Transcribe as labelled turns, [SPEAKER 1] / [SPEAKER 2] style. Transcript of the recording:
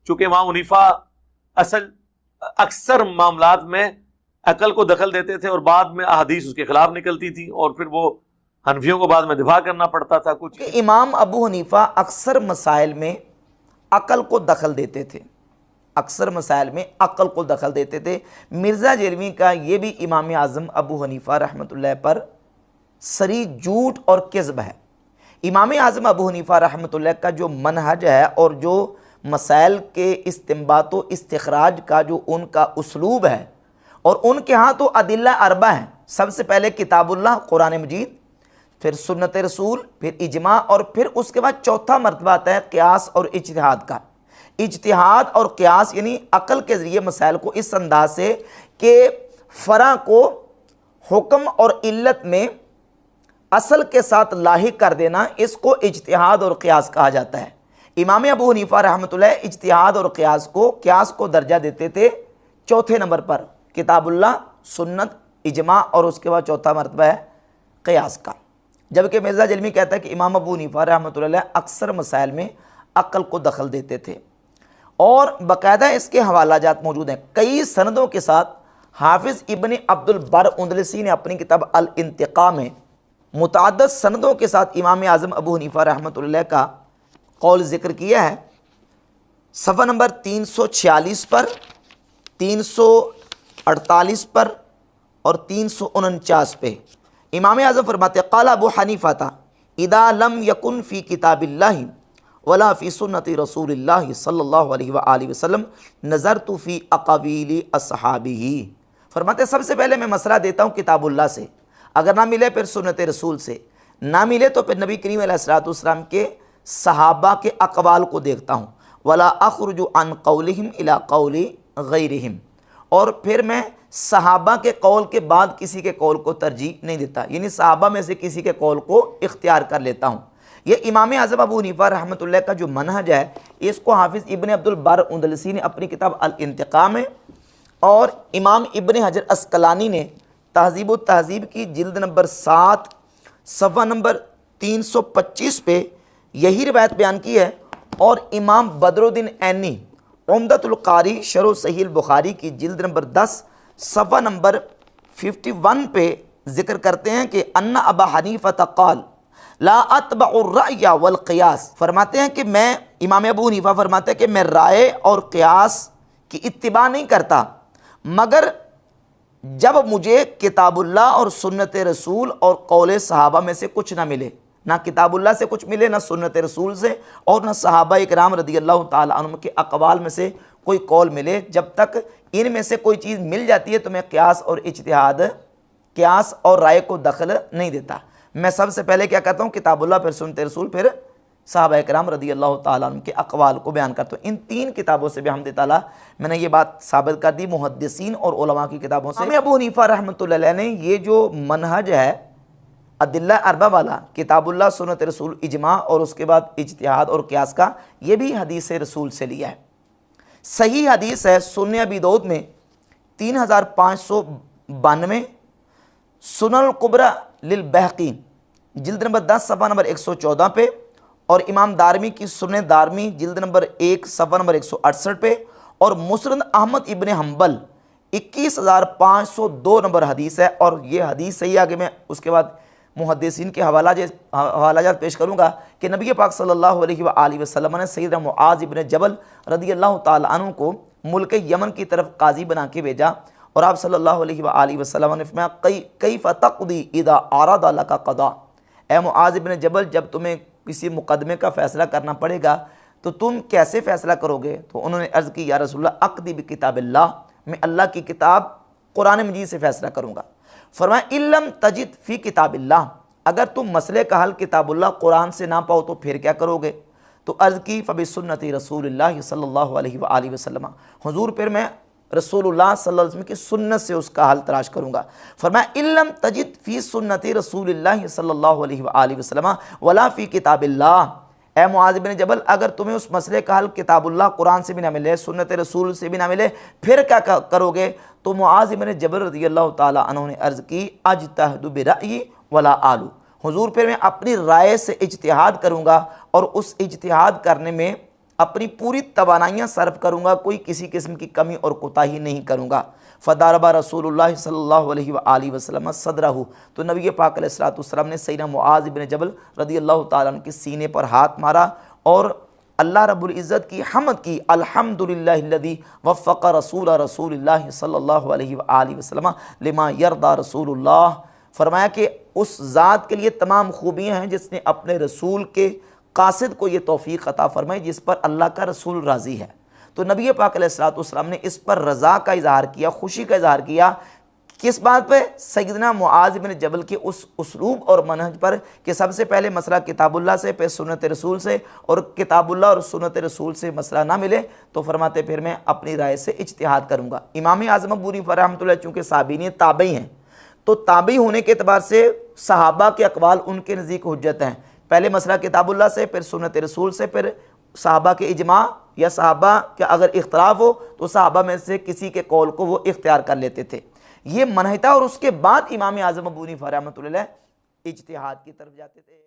[SPEAKER 1] चूंकि इमाम हनीफा असल अक्सर मामलात में अकल को दखल देते थे और बाद में अहादीस उसके खिलाफ निकलती थी और फिर वो हनफियों को बाद में दिफा करना पड़ता था। कुछ
[SPEAKER 2] इमाम अबू हनीफा अक्सर मसाइल में अकल को दखल देते थे, अक्सर मसाइल में अकल को दखल देते थे। मिर्ज़ा जरमी का ये भी इमाम आज़म अबू हनीफा रहमतुल्लाह पर सरी झूठ और किज़्ब है। इमाम आज़म अबू हनीफा रहमतुल्लाह का जो मनहज है और जो मसाइल के इस्तिंबात व इस्तिखराज का जो उनका उसलूब है, और उनके यहाँ तो अदिल्ला अरबा हैं। सबसे पहले किताबुल्लाह कुरान मजीद, फिर सुन्नत रसूल, फिर इजमा, और फिर उसके बाद चौथा मरतबा आता है क़ियास और इज्तिहाद का। इज्तिहाद और क़ियास यानी अक़ल के ज़रिए मसाइल को इस अंदाज से कि फ़रा को हुक्म और इल्लत में असल के साथ लाहिक कर देना, इसको इज्तिहाद और क़ियास कहा जाता है। इमाम अबू हनीफा रहमतुल्लाह इज्तिहाद और क़ियास को दर्जा देते थे चौथे नंबर पर, किताबुल्लाह, सुन्नत, इजमा, और उसके बाद चौथा मरतबा है क़ियास का। जबकि मिर्ज़ा जलमी कहता है कि इमाम अबू हनीफा रहमतुल्लाह अक्सर मसाइल में अक़ल को दखल देते थे और बाकायदा इसके हवालाजात मौजूद हैं कई सनदों के साथ। हाफिज़ इब्न अब्दुल बर उंदलसी ने अपनी किताब अल इंतिक़ा में मुतअद्दिद सनदों के साथ इमाम आज़म अबू हनीफा रहमतुल्लाह का कौल ज़िक्र किया है। सफ़ा नंबर 346 पर, 348 पर और 349 पे इमाम आज़म फरमाते क़ाल अबू हनीफ़ा इदा लम यकुन फ़ी किताबिल्लाहि वला फ़ी सुन्नति रसूलिल्लाहि सल्लल्लाहु अलैहि व आलिहि वसल्लम नज़रतु फ़ी अक़ावीली अस्हाबिही। फरमाते सबसे पहले मैं मसला देता हूँ किताबुल्लाह से, अगर ना मिले फिर सुन्नत रसूल से, ना मिले तो फिर नबी करीम अलैहिस्सलातु वस्सलाम के सहाबा के अक़वाल को देखता हूँ। वला अख़रुजु अन क़ौलिहिम इला क़ौलि गैरिहिम, और फिर मैं सहाबा के कौल के बाद किसी के कौल को तरजीह नहीं देता, यानी सहाबा में से किसी के कौल को इख्तियार कर लेता हूँ। ये इमाम आज़म अबू हनीफा रहमतुल्लाह का जो मनहज है, इसको हाफिज़ इब्न अब्दुल बर उंदलसी ने अपनी किताब अल इंतिक़ा में, और इमाम इब्न हजर अस्क़लानी ने तहज़ीब व तहज़ीब की जिल्द नंबर 7 सफ़ा नंबर 325 पे यही रिवायत बयान की है। और इमाम बदरुद्दीन ऐनी उम्दतुल कारी शरह सहीह बुखारी की जिल्द नंबर 10 सफ़ा नंबर 51 पे ज़िक्र करते हैं कि अन्ना अबा हनीफ़ा क़ाल ला अतबउर रअय वल क़ियास। फरमाते हैं कि मैं, इमाम अबू हनीफ़ा फरमाते हैं कि मैं राय और क़ियास की इत्तिबा नहीं करता, मगर जब मुझे किताबुल्लाह और सुन्नत रसूल और कौल सहाबा में से कुछ ना मिले, ना किताबुल्लाह से कुछ मिले, ना सुन्नत रसूल से, और ना सहाबा इकराम रदियल्लाहु ताला अन्हुम के अक़वाल में से कोई कौल मिले, जब तक इनमें से कोई चीज़ मिल जाती है तो मैं क़ियास और इज्तिहाद, क़ियास और राय को दखल नहीं देता। मैं सबसे पहले क्या करता हूँ, किताबुल्लाह, फिर सुन्नत रसूल, फिर सहाबा इकराम रदियल्लाहु ताला अन्हुम के अक़वाल को बयान करता हूँ। इन 3 किताबों से भी अल्हम्दुलिल्लाह मैंने ये बात साबित कर दी, मुहद्दिसीन और उलमा की किताबों से। इमाम अबू हनीफा रहमतुल्लाह अलैह ने ये जो मनहज है अदिल्ला अरबा वाला, किताबुल्लाह, सुन्नत रसूल, इजमा और उसके बाद इज्तिहाद और क़ियास का, ये भी हदीस रसूल से लिया है। सही हदीस है सुन्ने अबी दाऊद में 3592, सुनन कुबरा लिल बहक़ी जिल्द नंबर 10 सफ़ा नंबर 114 पे, और इमाम दारमी की सुन्ने दारमी जिल्द नंबर 1 सफ़ा नंबर 168 पे, और मुस्नद अहमद इब्न हम्बल 21502 नंबर हदीस है। और ये हदीस सही आगे मैं उसके बाद मुहद्दिसीन के हवालाजात पेश करूँगा कि नबी पाक सल्लल्लाहु अलैहि वसल्लम ने सैयदना मुआज़ इब्न जबल रदियल्लाहु ताला अन्हु को मुल्क यमन की तरफ काजी बना के भेजा, और आप सल्लल्लाहु अलैहि वसल्लम ने फरमाया कैफ़ तक़दी इज़ा अरादा लका क़दा, ए मुआज़ इब्न जबल, जब तुम्हें किसी मुकदमे का फ़ैसला करना पड़ेगा तो तुम कैसे फ़ैसला करोगे? तो उन्होंने अर्ज़ की, या रसूलल्लाह अक़दी बिकिताबिल्लाह, मैं अल्लाह की किताब कुरान मजीद से फ़ैसला करूँगा। फरमाया इल्लम तजिद फ़ी किताबिल्लाह, अगर तुम मसले का हल किताबुल्लाह कुरान से ना पाओ तो फिर क्या करोगे? तो अर्ज़ की फ़बिसुन्नति रसूलिल्लाह सल्लल्लाहु अलैहि व आलिहि वसल्लम, हुज़ूर फिर मैं रसूलुल्लाह सल्लल्लाहु अलैहि वसल्लम की सुन्नत से उसका हल तलाश करूँगा। फरमाया इल्लम तजिद फ़ी सुन्नति रसूलिल्लाह सल्लल्लाहु अलैहि व आलिहि वसल्लम वला फ़ी किताबिल्लाह, ए मुआज़ बिन जबल, अगर तुम्हें उस मसले का हल किताबुल्लाह कुरान से भी ना मिले, सुन्नत रसूल से भी ना मिले, फिर क्या करोगे? तो मुआज़ बिन जबल रज़ियल्लाहु ताला अन्हु ने अर्ज़ की, अजतहदु बिरअयी वला आलू, हुज़ूर फिर मैं अपनी राय से इज्तिहाद करूँगा और उस इज्तिहाद करने में अपनी पूरी तवानाइयाँ सर्व करूँगा, कोई किसी किस्म की कमी और कोताही नहीं करूँगा। फ़दारबा रसूलुल्लाह सल्लल्लाहु अलैहि वसल्लम सदरहु, तो नबी पाक अलैहिस्सलातु वस्सलाम ने सैयदना मुआज़ इब्न जबल रदियल्लाहु ताला अन्हु के सीने पर हाथ मारा और अल्लाह रब्बुल इज़्ज़त की हम्द की, अल्हम्दुलिल्लाहिल्लज़ी वफ़्फ़क़ रसूलिल्लाह सल्लल्लाहु अलैहि वसल्लम लिमा यरदा रसूलुल्लाह। फरमाया कि उस ज़ात के लिए तमाम खूबियाँ हैं जिसने अपने रसूल के कासिद को ये तौफ़ीक़ अता फरमाई जिस पर अल्लाह का रसूल राज़ी है। तो नबी पाक अलैहिस्सलातु वस्सलाम ने इस पर रज़ा का इज़हार किया, खुशी का इज़हार किया। किस बात पे? सैयदना मुआज़ बिन जबल के उस उसलूब और मनहज पर कि सबसे पहले मसला किताबुल्लाह से, फिर सुन्नत रसूल से, और किताबुल्लाह और सुन्नत रसूल से मसला ना मिले तो फरमाते फिर मैं अपनी राय से इज्तिहाद करूँगा। इमाम आज़म अबू हनीफा रहमतुल्लाह चूँकि साबिन ताबई हैं, तो ताबई होने के अतबार से सहाबा के अक़वाल उनके नज़दीक हुज्जत हैं। पहले मसला किताबुल्लाह से, फिर सुन्नत रसूल से, फिर सहाबा के इजमा या सहाबा का अगर इख्तलाफ हो तो सहाबा में से किसी के कौल को वो इख्तियार कर लेते थे। ये मनहज था और उसके बाद इमाम आज़म अबू हनीफा रहमतुल्लाह इज्तिहाद की तरफ जाते थे।